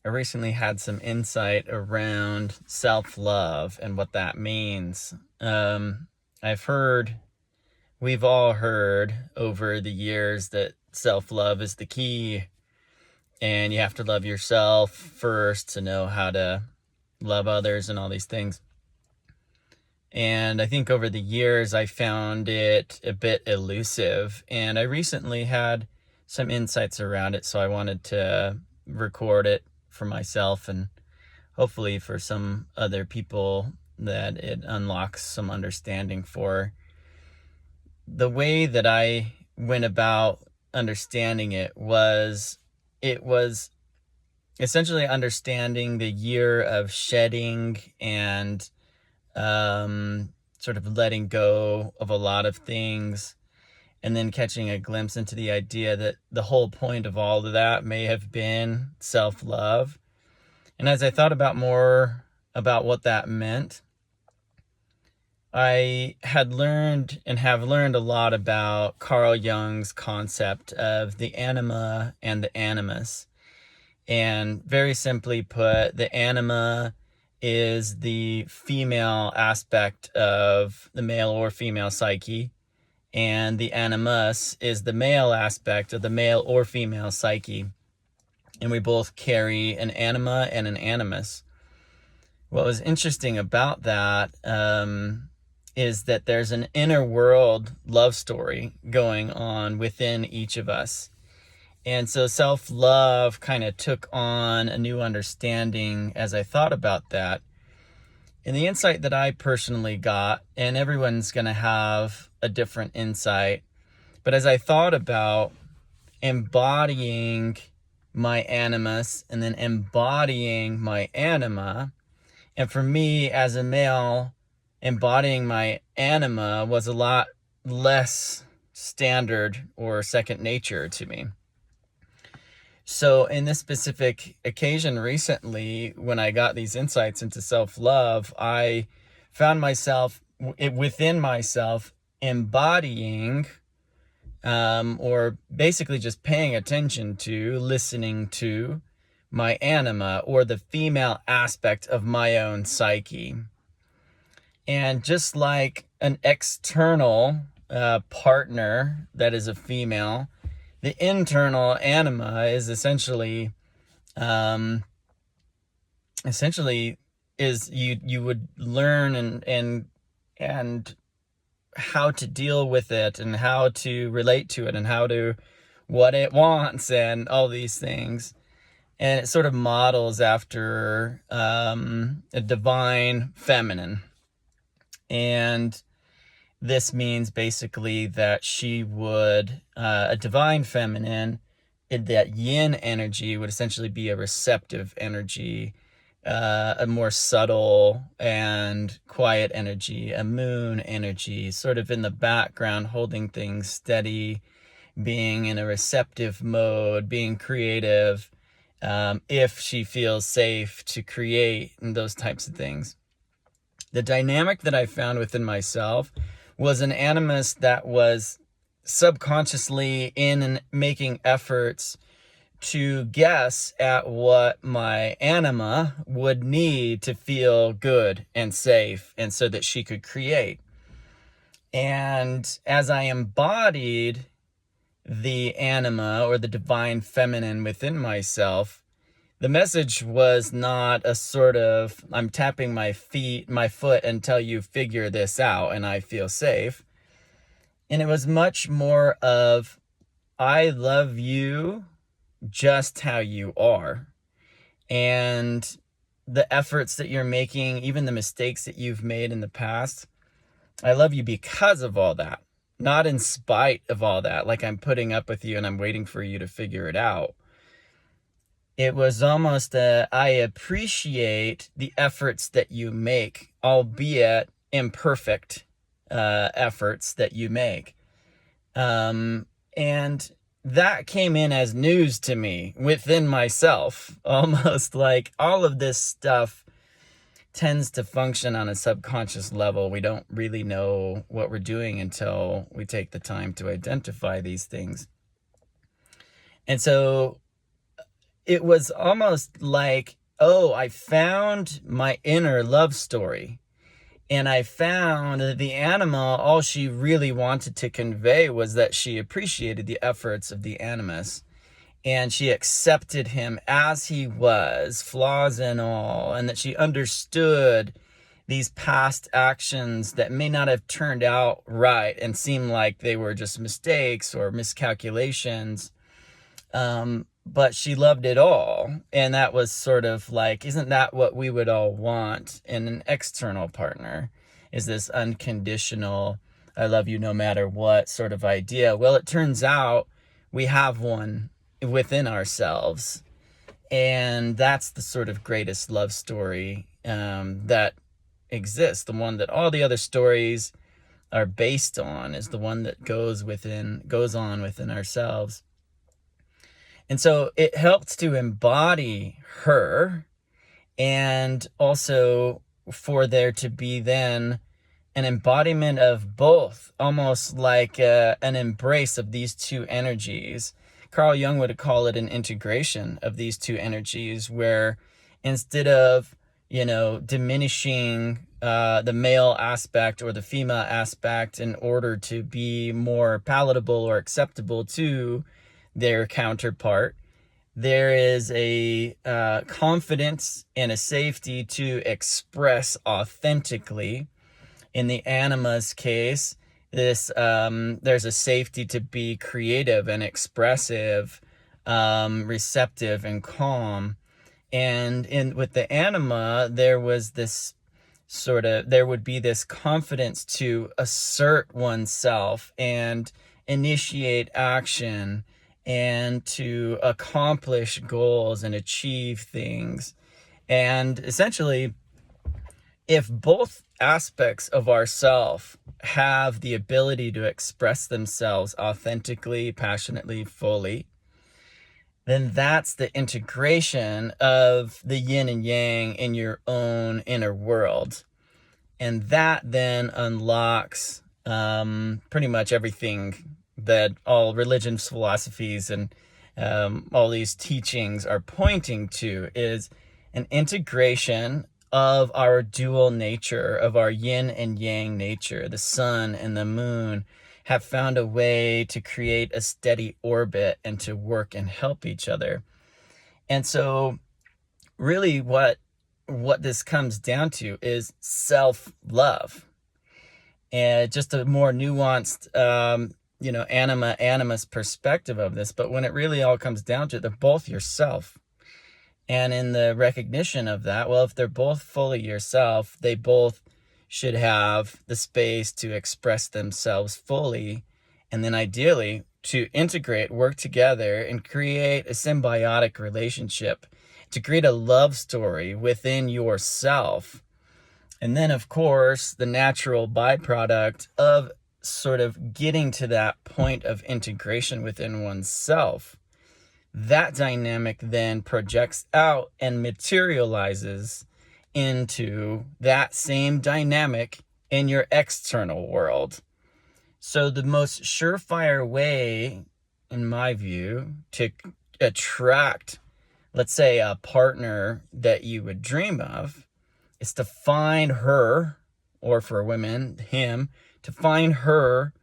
I recently had some insight around self-love and what that means. I've heard, we've all heard over the years that self-love is the key, and you have to love yourself first to know how to love others and all these things. And I think over the years, I found it a bit elusive, and I recently had some insights around it, so I wanted to record it for myself and hopefully for some other people that it unlocks some understanding for. The way that I went about understanding it was essentially understanding the year of shedding and sort of letting go of a lot of things, and then catching a glimpse into the idea that the whole point of all of that may have been self-love. And as I thought about more about what that meant, I had learned and have learned a lot about Carl Jung's concept of the anima and the animus. And very simply put, the anima is the female aspect of the male or female psyche, and the animus is the male aspect of the male or female psyche. And we both carry an anima and an animus. What was interesting about that is that there's an inner world love story going on within each of us. And so self-love kind of took on a new understanding as I thought about that. And the insight that I personally got, and everyone's going to have a different insight, but as I thought about embodying my animus and then embodying my anima, and for me as a male, embodying my anima was a lot less standard or second nature to me. So in this specific occasion recently, when I got these insights into self-love, I found myself within myself embodying or basically just paying attention to, listening to my anima, or the female aspect of my own psyche. And just like an external partner that is a female, the internal anima is essentially is you would learn and how to deal with it and how to relate to it and what it wants and all these things. And it sort of models after a divine feminine. And this means basically that she would, a divine feminine, that yin energy would essentially be a receptive energy, a more subtle and quiet energy, a moon energy, sort of in the background, holding things steady, being in a receptive mode, being creative, if she feels safe to create, and those types of things. The dynamic that I found within myself was an animus that was subconsciously in and making efforts to guess at what my anima would need to feel good and safe, and so that she could create. And as I embodied the anima or the divine feminine within myself, the message was not a sort of, I'm tapping my foot until you figure this out and I feel safe. And it was much more of, I love you just how you are. And the efforts that you're making, even the mistakes that you've made in the past, I love you because of all that, not in spite of all that, like I'm putting up with you and I'm waiting for you to figure it out. It was almost I appreciate the efforts that you make, albeit imperfect efforts that you make. And that came in as news to me within myself, almost like all of this stuff tends to function on a subconscious level. We don't really know what we're doing until we take the time to identify these things. And so it was almost like, oh, I found my inner love story. And I found that the anima, all she really wanted to convey was that she appreciated the efforts of the animus. And she accepted him as he was, flaws and all, and that she understood these past actions that may not have turned out right and seemed like they were just mistakes or miscalculations. But she loved it all. And that was sort of like, isn't that what we would all want in an external partner? Is this unconditional, I love you no matter what sort of idea? Well, it turns out we have one within ourselves. And that's the sort of greatest love story that exists. The one that all the other stories are based on is the one that goes on within ourselves. And so it helped to embody her, and also for there to be then an embodiment of both, almost like an embrace of these two energies. Carl Jung would call it an integration of these two energies, where instead of, diminishing the male aspect or the female aspect in order to be more palatable or acceptable to their counterpart, there is a confidence and a safety to express authentically. In the anima's case, there's a safety to be creative and expressive, receptive and calm. And with the anima, there would be this confidence to assert oneself and initiate action and to accomplish goals and achieve things. And essentially, if both aspects of ourself have the ability to express themselves authentically, passionately, fully, then that's the integration of the yin and yang in your own inner world. And that then unlocks pretty much everything that all religions, philosophies, and all these teachings are pointing to, is an integration of our dual nature, of our yin and yang nature. The sun and the moon have found a way to create a steady orbit and to work and help each other. And so really what this comes down to is self-love, and just a more nuanced animus perspective of this. But when it really all comes down to it, they're both yourself. And in the recognition of that, well, if they're both fully yourself, they both should have the space to express themselves fully, and then ideally to integrate, work together, and create a symbiotic relationship, to create a love story within yourself. And then, of course, the natural byproduct of sort of getting to that point of integration within oneself, that dynamic then projects out and materializes into that same dynamic in your external world. So the most surefire way, in my view, to attract, let's say, a partner that you would dream of, is to find her, or for women, him, to find her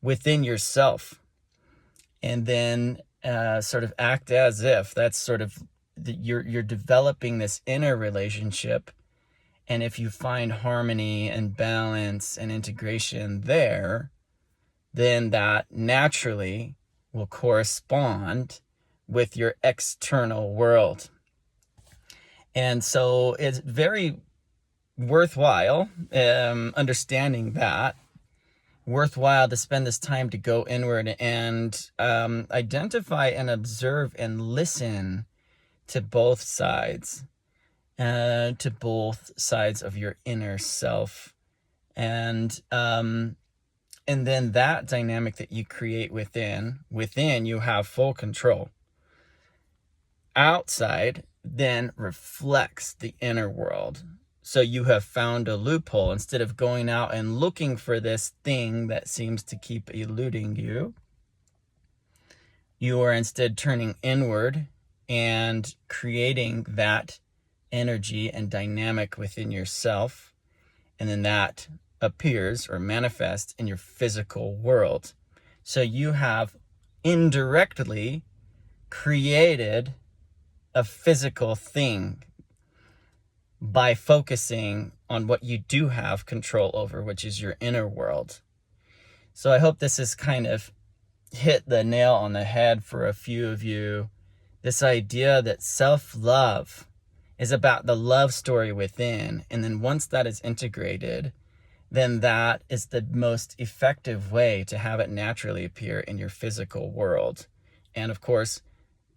within yourself. And then sort of act as if that's sort of you're developing this inner relationship. And if you find harmony and balance and integration there, then that naturally will correspond with your external world. And so it's very worthwhile understanding that, worthwhile to spend this time to go inward and identify and observe and listen to both sides, of your inner self. And then that dynamic that you create within you have full control. Outside then reflects the inner world. So you have found a loophole. Instead of going out and looking for this thing that seems to keep eluding you, you are instead turning inward and creating that energy and dynamic within yourself. And then that appears or manifests in your physical world. So you have indirectly created a physical thing by focusing on what you do have control over, which is your inner world. So I hope this has kind of hit the nail on the head for a few of you. This idea that self-love is about the love story within. And then once that is integrated, then that is the most effective way to have it naturally appear in your physical world. And of course,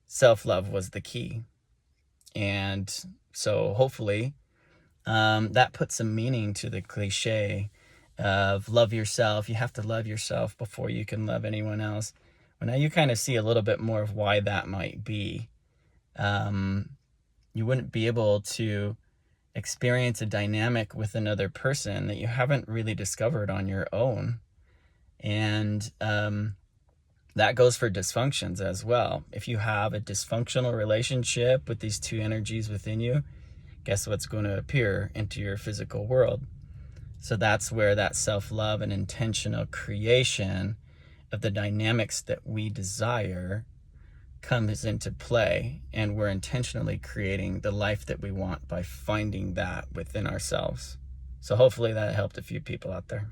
self-love was the key. And so hopefully that puts some meaning to the cliche of love yourself. You have to love yourself before you can love anyone else. Well, now you kind of see a little bit more of why that might be. You wouldn't be able to experience a dynamic with another person that you haven't really discovered on your own. And that goes for dysfunctions as well. If you have a dysfunctional relationship with these two energies within you, guess what's going to appear into your physical world? So that's where that self-love and intentional creation of the dynamics that we desire comes into play, and we're intentionally creating the life that we want by finding that within ourselves. So hopefully that helped a few people out there.